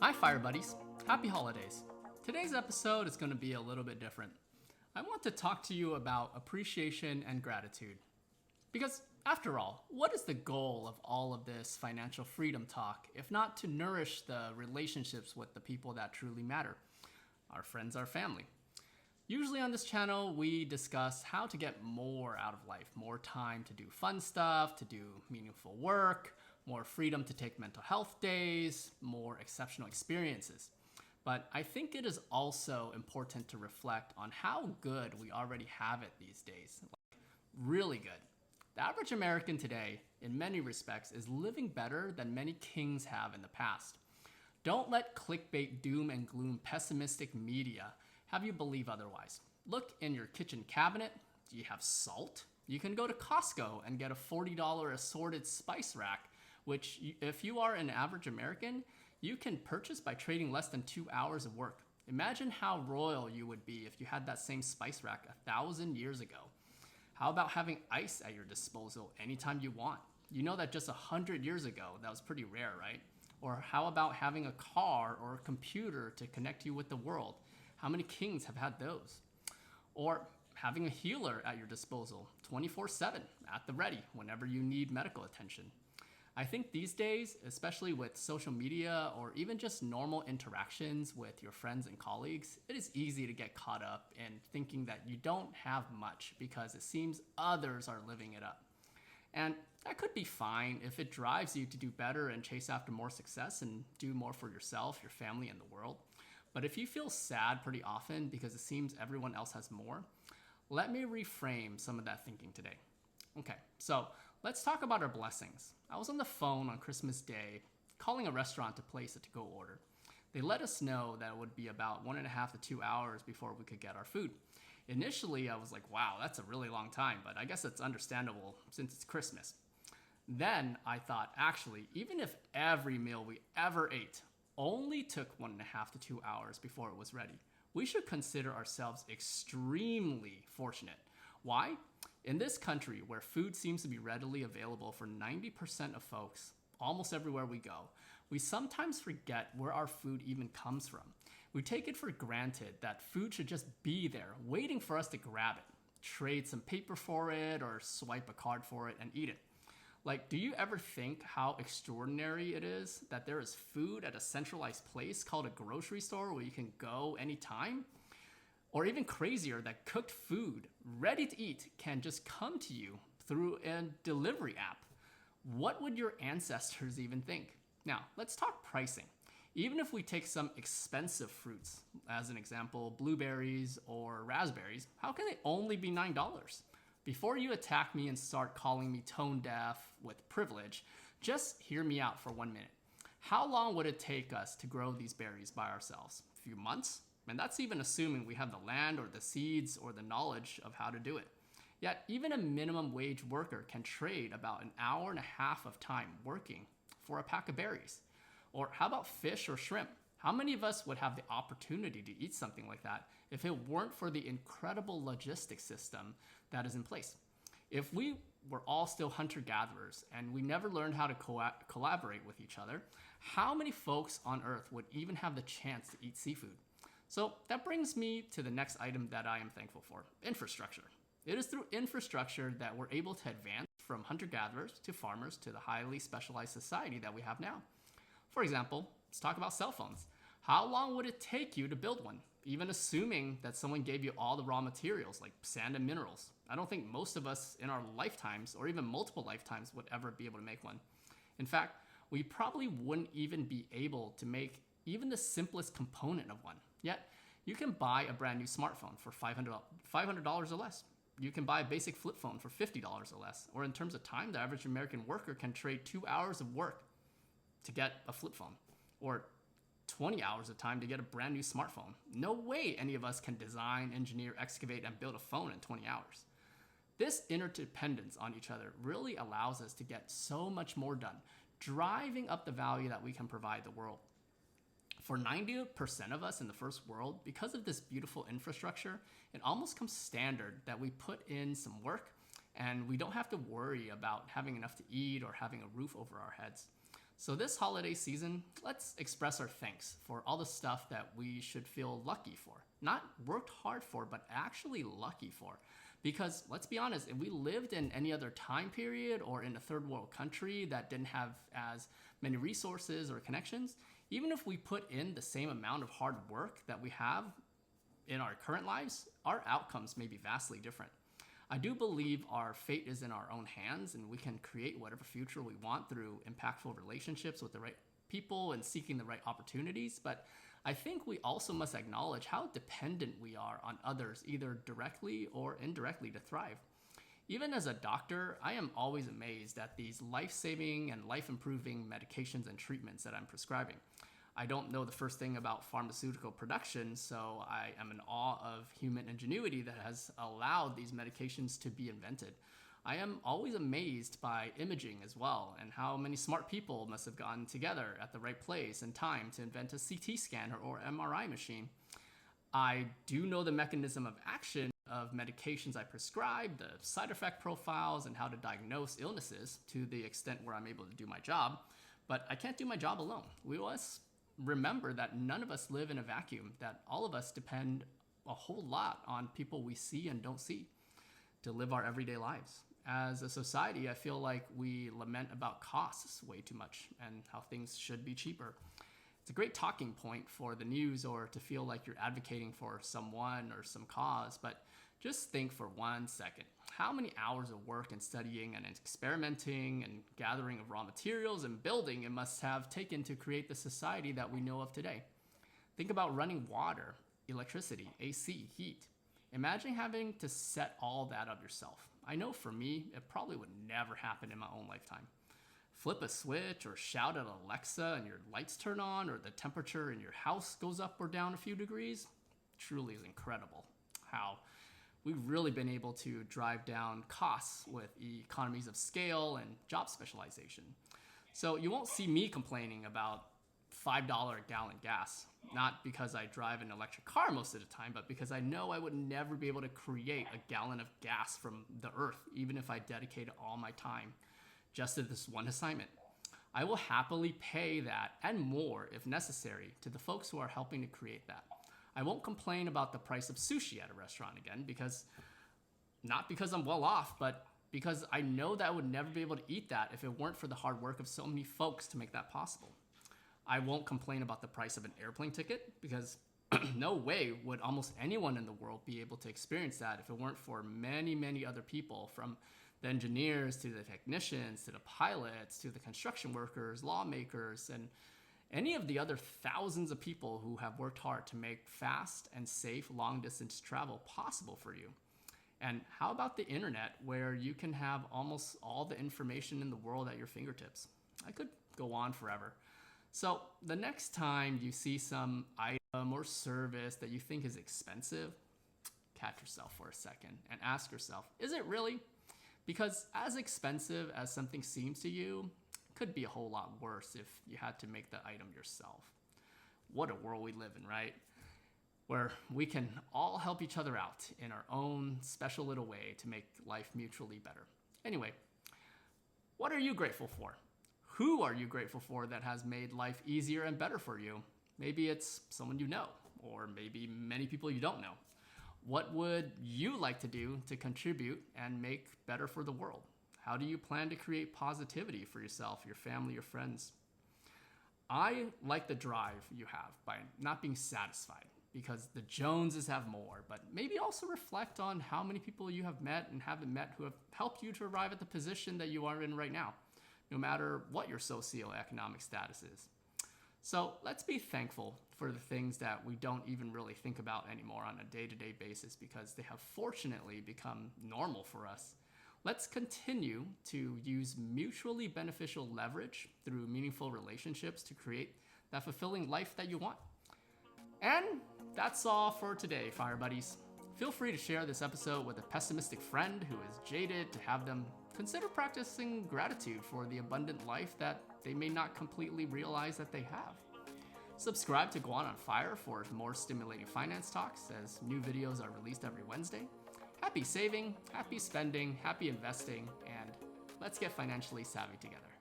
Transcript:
Hi Fire Buddies, happy holidays. Today's episode is going to be a little bit different. I want to talk to you about appreciation and gratitude. Because after all, what is the goal of all of this financial freedom talk if not to nourish the relationships with the people that truly matter? Our friends, our family. Usually on this channel, we discuss how to get more out of life, more time to do fun stuff, to do meaningful work, more freedom to take mental health days, more exceptional experiences. But I think it is also important to reflect on how good we already have it these days. Like, really good. The average American today, in many respects, is living better than many kings have in the past. Don't let clickbait, doom and gloom, pessimistic media have you believe otherwise. Look in your kitchen cabinet. Do you have salt? You can go to Costco and get a $40 assorted spice rack, which if you are an average American, you can purchase by trading less than 2 hours of work. Imagine how royal you would be if you had that same spice rack 1,000 years ago. How about having ice at your disposal anytime you want? You know that just 100 years ago, that was pretty rare, right? Or how about having a car or a computer to connect you with the world? How many kings have had those? Or having a healer at your disposal 24/7 at the ready whenever you need medical attention. I think these days, especially with social media or even just normal interactions with your friends and colleagues, it is easy to get caught up in thinking that you don't have much because it seems others are living it up. And that could be fine if it drives you to do better and chase after more success and do more for yourself, your family, and the world. But if you feel sad pretty often because it seems everyone else has more, let me reframe some of that thinking today. Okay, so let's talk about our blessings. I was on the phone on Christmas Day calling a restaurant to place a to-go order. They let us know that it would be about 1.5 to 2 hours before we could get our food. Initially, I was like, wow, that's a really long time, but I guess it's understandable since it's Christmas. Then I thought, actually, even if every meal we ever ate only took 1.5 to 2 hours before it was ready, we should consider ourselves extremely fortunate. Why? In this country where food seems to be readily available for 90% of folks, almost everywhere we go, we sometimes forget where our food even comes from. We take it for granted that food should just be there, waiting for us to grab it, trade some paper for it, or swipe a card for it and eat it. Like, do you ever think how extraordinary it is that there is food at a centralized place called a grocery store where you can go anytime? Or even crazier, that cooked food, ready to eat, can just come to you through a delivery app. What would your ancestors even think? Now, let's talk pricing. Even if we take some expensive fruits, as an example, blueberries or raspberries, how can they only be $9? Before you attack me and start calling me tone deaf with privilege, just hear me out for 1 minute. How long would it take us to grow these berries by ourselves? A few months? And that's even assuming we have the land or the seeds or the knowledge of how to do it. Yet even a minimum wage worker can trade about 1.5 hours of time working for a pack of berries. Or how about fish or shrimp? How many of us would have the opportunity to eat something like that if it weren't for the incredible logistics system that is in place? If we were all still hunter-gatherers and we never learned how to collaborate with each other, how many folks on Earth would even have the chance to eat seafood? So that brings me to the next item that I am thankful for, infrastructure. It is through infrastructure that we're able to advance from hunter-gatherers to farmers to the highly specialized society that we have now. For example, let's talk about cell phones. How long would it take you to build one? Even assuming that someone gave you all the raw materials like sand and minerals. I don't think most of us in our lifetimes or even multiple lifetimes would ever be able to make one. In fact, we probably wouldn't even be able to make even the simplest component of one. Yet, you can buy a brand new smartphone for $500 or less. You can buy a basic flip phone for $50 or less. Or in terms of time, the average American worker can trade 2 hours of work to get a flip phone. Or 20 hours of time to get a brand new smartphone. No way any of us can design, engineer, excavate, and build a phone in 20 hours. This interdependence on each other really allows us to get so much more done, driving up the value that we can provide the world. For 90% of us in the first world, because of this beautiful infrastructure, it almost comes standard that we put in some work and we don't have to worry about having enough to eat or having a roof over our heads. So this holiday season, let's express our thanks for all the stuff that we should feel lucky for. Not worked hard for, but actually lucky for. Because let's be honest, if we lived in any other time period or in a third world country that didn't have as many resources or connections, even if we put in the same amount of hard work that we have in our current lives, our outcomes may be vastly different. I do believe our fate is in our own hands, and we can create whatever future we want through impactful relationships with the right people and seeking the right opportunities. But I think we also must acknowledge how dependent we are on others, either directly or indirectly, to thrive. Even as a doctor, I am always amazed at these life-saving and life-improving medications and treatments that I'm prescribing. I don't know the first thing about pharmaceutical production, so I am in awe of human ingenuity that has allowed these medications to be invented. I am always amazed by imaging as well, and how many smart people must have gotten together at the right place and time to invent a CT scanner or MRI machine. I do know the mechanism of action of medications I prescribe, the side effect profiles, and how to diagnose illnesses to the extent where I'm able to do my job, but I can't do my job alone. We must remember that none of us live in a vacuum, that all of us depend a whole lot on people we see and don't see to live our everyday lives. As a society, I feel like we lament about costs way too much and how things should be cheaper. It's a great talking point for the news or to feel like you're advocating for someone or some cause, but just think for 1 second. How many hours of work and studying and experimenting and gathering of raw materials and building it must have taken to create the society that we know of today? Think about running water, electricity, AC, heat. Imagine having to set all that up yourself. I know for me, it probably would never happen in my own lifetime. Flip a switch or shout at Alexa and your lights turn on, or the temperature in your house goes up or down a few degrees. Truly is incredible how we've really been able to drive down costs with economies of scale and job specialization. So you won't see me complaining about $5 a gallon gas, not because I drive an electric car most of the time, but because I know I would never be able to create a gallon of gas from the earth, even if I dedicated all my time just to this one assignment. I will happily pay that and more if necessary to the folks who are helping to create that. I won't complain about the price of sushi at a restaurant again, not because I'm well off, but because I know that I would never be able to eat that if it weren't for the hard work of so many folks to make that possible. I won't complain about the price of an airplane ticket, because no way would almost anyone in the world be able to experience that if it weren't for many, many other people, from the engineers to the technicians to the pilots to the construction workers, lawmakers, and any of the other thousands of people who have worked hard to make fast and safe long-distance travel possible for you. And how about the internet, where you can have almost all the information in the world at your fingertips? I could go on forever. So the next time you see some item or service that you think is expensive, catch yourself for a second and ask yourself, is it really? Because as expensive as something seems to you, it could be a whole lot worse if you had to make the item yourself. What a world we live in, right? Where we can all help each other out in our own special little way to make life mutually better. Anyway, what are you grateful for? Who are you grateful for that has made life easier and better for you? Maybe it's someone you know, or maybe many people you don't know. What would you like to do to contribute and make better for the world? How do you plan to create positivity for yourself, your family, your friends? I like the drive you have by not being satisfied, because the Joneses have more, but maybe also reflect on how many people you have met and haven't met who have helped you to arrive at the position that you are in right now, no matter what your socioeconomic status is. So let's be thankful for the things that we don't even really think about anymore on a day-to-day basis, because they have fortunately become normal for us. Let's continue to use mutually beneficial leverage through meaningful relationships to create that fulfilling life that you want. And that's all for today, Fire Buddies. Feel free to share this episode with a pessimistic friend who is jaded, to have them consider practicing gratitude for the abundant life that they may not completely realize that they have. Subscribe to Go On Fire for more stimulating finance talks, as new videos are released every Wednesday. Happy saving, happy spending, happy investing, and let's get financially savvy together.